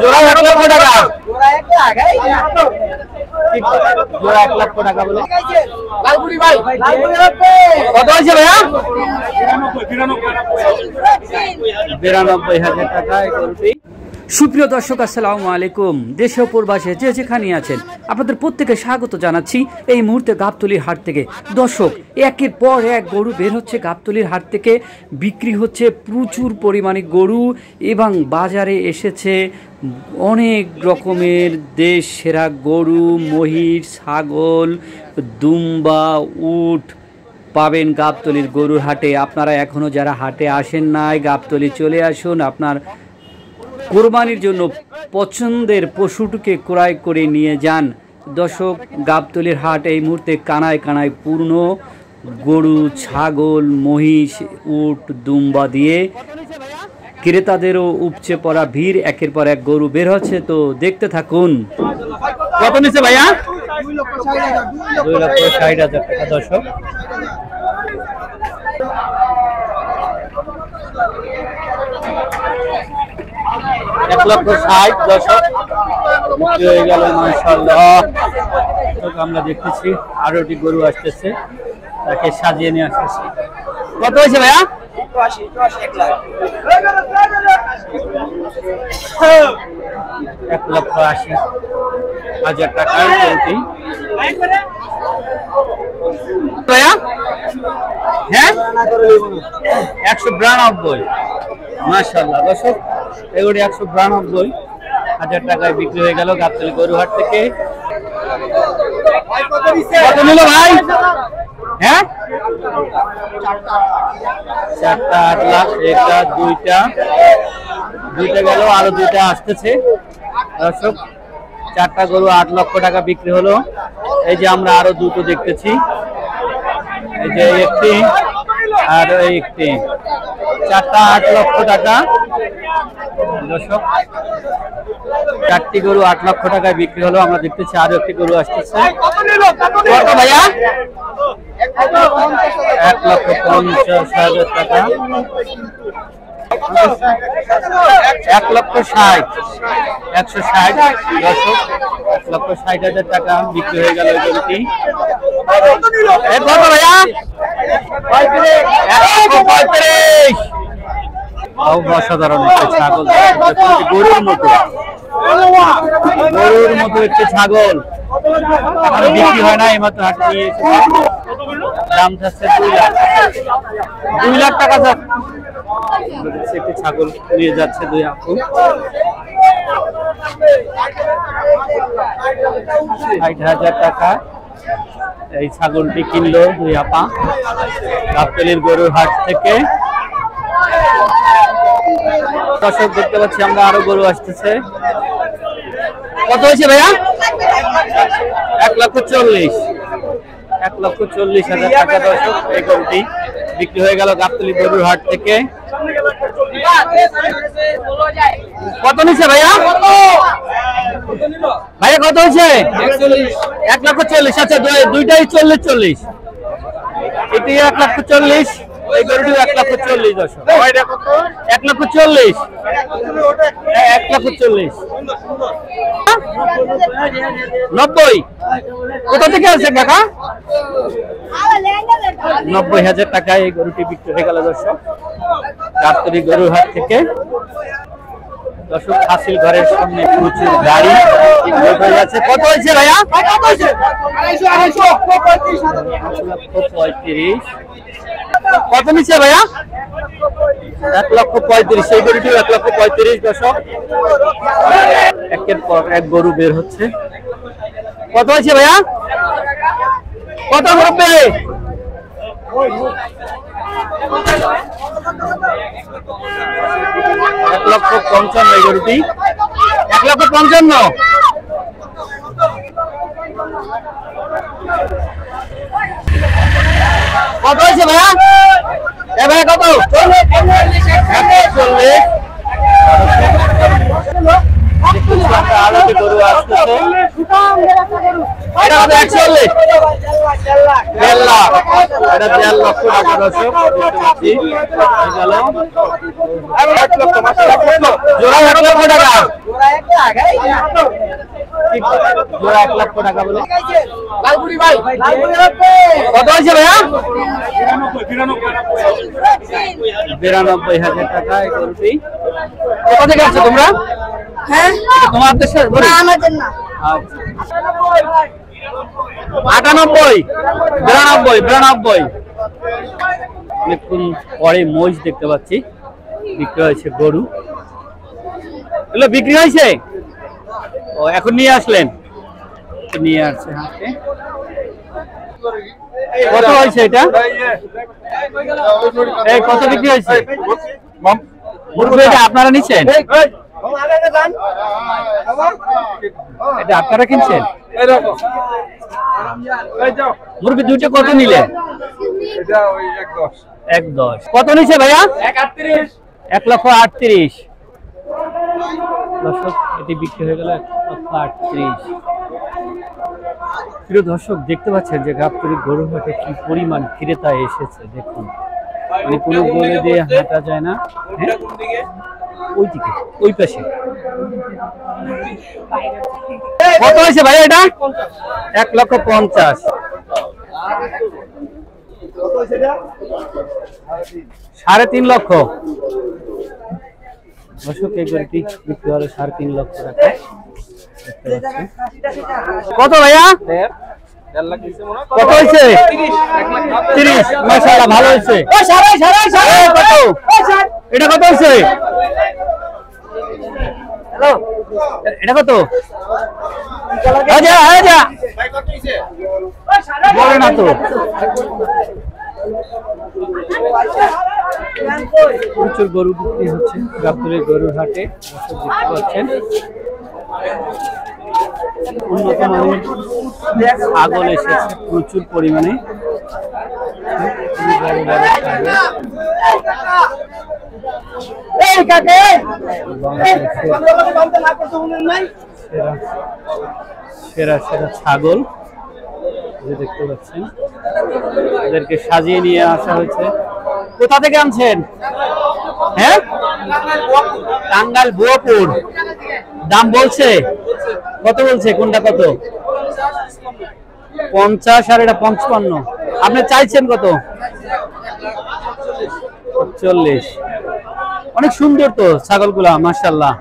জোড়া 1 লক্ষ টাকা, জোড়া 1 লক্ষ টাকা বলে। কত হয়েছে ভাইয়া? 92,000 টাকা এই গরুটি। সুপ্রিয় দর্শক, আসসালামু আলাইকুম। দেশে ও প্রবাসে যে যেখানে আছেন আপনাদের প্রত্যেকে স্বাগত জানাচ্ছি এই মুহূর্তে গাবতলীর হাট থেকে। দর্শক, একের পর এক গরু বের হচ্ছে গাবতলীর হাট থেকে, বিক্রি হচ্ছে প্রচুর পরিমাণে গরু এবং বাজারে এসেছে অনেক রকমের দেশ সেরা গরু, মহিষ, ছাগল, দুম্বা, উট পাবেন গাবতলীর গরুর হাটে। আপনারা এখনও যারা হাটে আসেন নাই, গাবতলী চলে আসুন। আপনার কোরবানির জন্য পছন্দের পশুটিকে ক্রয় করে নিয়ে যান। দর্শক, গাবতলীর হাট এই মুহূর্তে কানায় কানায় পূর্ণ গরু, ছাগল, মহিষ, উট, দুম্বা দিয়ে। ক্রেতাদেরও উপচে পড়া ভিড়, একের পর এক গরু বের হচ্ছে, তো দেখতে থাকুন। কত নিচ্ছে ভাইয়া? 2,60,000 টাকা। দর্শক, এক লক্ষ 60। দর্শক, বিক্রি হয়ে গেল মাশাআল্লাহ। আমরা দেখতেছি আরো একটি গরু আসতেছে, তাকে সাজিয়ে নিয়ে আসতেছে। কত হয়েছে ভাইয়া? 1,80,000 টাকার গরুটি ভাইয়া। হ্যাঁ, 192। মাশাআল্লাহ। দর্শক, এগুলি 192,000 টাকায় বিক্রি হয়ে গেল গাবতলী গরুহাট থেকে। কত নিল ভাই? হ্যাঁ, 4টা 8 লাখ। একটা, দুইটা গেল, আরো দুইটা আসতেছে। দর্শক, 4টা গরু 8 লক্ষ টাকা বিক্রি হলো। এই যে আমরা আরো দুটো দেখতেছি, এই যে একটি আর একটি, 4টা 8 লক্ষ টাকা। দর্শক, 4টি গরু 8 লক্ষ টাকায় বিক্রি হলো। আমরা দেখতেছি আরো একটি গরু আসতেছে। কত ভাইয়া? 1,50,000 টাকা। 1,60,000। 160। দর্শক, 1,60,000 টাকা বিক্রি হয়ে গেল গরুটি। কত ভাইয়া? 135। অসাধারণ একটি ছাগল, গরুর মতো একটি ছাগল বিক্রি হয় না, এইমাত্র হাটে নিয়ে এসেছে। দাম যাচ্ছে 2 লাখ টাকা। একটি ছাগল নিয়ে যাচ্ছে 2 আপু। 60,000 টাকা এই ছাগলটি কিনলো 2 আপা গাবতলীর গরুর হাট থেকে। দর্শক, দেখতে পাচ্ছি আমরা আরো গরু আসতেছে। কত হয়েছে ভাইয়া? 1,40,000। 1,40,000 টাকা। দর্শক, এই গরুটি বিক্রি হয়ে গেল গাবতলী গরুর হাট থেকে। কত নিচ্ছে ভাইয়া? ভাইয়া কত হয়েছে? 1,40,000। আচ্ছা, দুইটাই 40। এটি 1,40,000, এই গরুটি 1,40,000। দর্শক, 1,40,000। 1,40,000। 90। কোথা থেকে আছে কাকা? 90,000 টাকায় এই গরুটি বিক্রি হয়ে গেল। দর্শক, গাবতলী গরুর হাট থেকে। দর্শক, হাসিল ঘরের সামনে প্রচুর গাড়ি হয়ে যাচ্ছে। কত হয়েছে ভাইয়া? 1,35,000। কত নিচ্ছে ভাইয়া? 1,35,000। সেই গরুটিও 1,35,000। দর্শক, একের পর এক গরু বের হচ্ছে। কত হয়েছে ভাইয়া? কত মুরব্বি? 1,55,000 এই গরুটি। 1,55,000। কত হয়েছে ভাইয়া? এ ভাইয়া কত? 1,40,000। আলাদা গরু আসতেছে। এটা কত 140 1.5 লাখ এটা 1.5 লক্ষ টাকা দর্শক দেখতে পাচ্ছি গেল 1 লক্ষ জোড়া 1 লক্ষ টাকা জোড়া 1 লক্ষ টাকা বলে লালপুরি ভাই কত হয়েছে ভাইয়া 92,000 টাকা এই গরুটি কোথা থেকে আসছো তোমরা হ্যাঁ তোমার দেশে না আমাদের না 92 অনেকক্ষণ পরে মহিষ দেখতে পাচ্ছি বিক্রি হয়েছে গরু এগুলো বিক্রি হয়েছে ও এখন নিয়ে আসলেন নিয়ে আসছে হাতে কত হয়েছে এটা এই কত বিক্রি হয়েছে মুরগি এটা আপনারা নিচ্ছেন এটা আপনারা কিনছেন মুরগি দুইটা কত নিলেন 1.10 কত নিছে ভাইয়া 1,38,000 দর্শক এটি বিক্রি হয়ে গেল 1,38,000 প্রিয় দর্শক দেখতে পাচ্ছেন যে গাবতলী গরুর হাটে কি পরিমাণ ক্রেতা এসেছে দেখুন মানে কোনো গরু দিয়ে হাঁটা যায় না হ্যাঁ ওই দিকে ওই পাশে কত হয়েছে ভাই এটা 1,50,000 3.5 লক্ষ দর্শক এই গরুটি বিক্রি হলো 3.5 লক্ষ টাকা কত ভাইয়া কত হয়েছে 30 মাশাআল্লাহ ভালো হয়েছে কত এটা কত হয়েছে হ্যালো এটা কত আজা বলে না তো প্রচুর গরু বিক্রি হচ্ছে গাবতলীর গরুর হাটে দেখতে পাচ্ছেন উন্নত মানের ছাগল এসেছে প্রচুর পরিমাণে সেরা সেরা ছাগল দেখতে পাচ্ছেন এদেরকে সাজিয়ে নিয়ে আসা হয়েছে কোথা থেকে আনছেন হ্যাঁ টাঙ্গাইল বুয়াপুর দাম বলছে কত বলছে কোনটা কত 50 আর এটা 55 আপনি চাইছেন কত 40 অনেক সুন্দর তো ছাগলগুলা মাশাআল্লাহ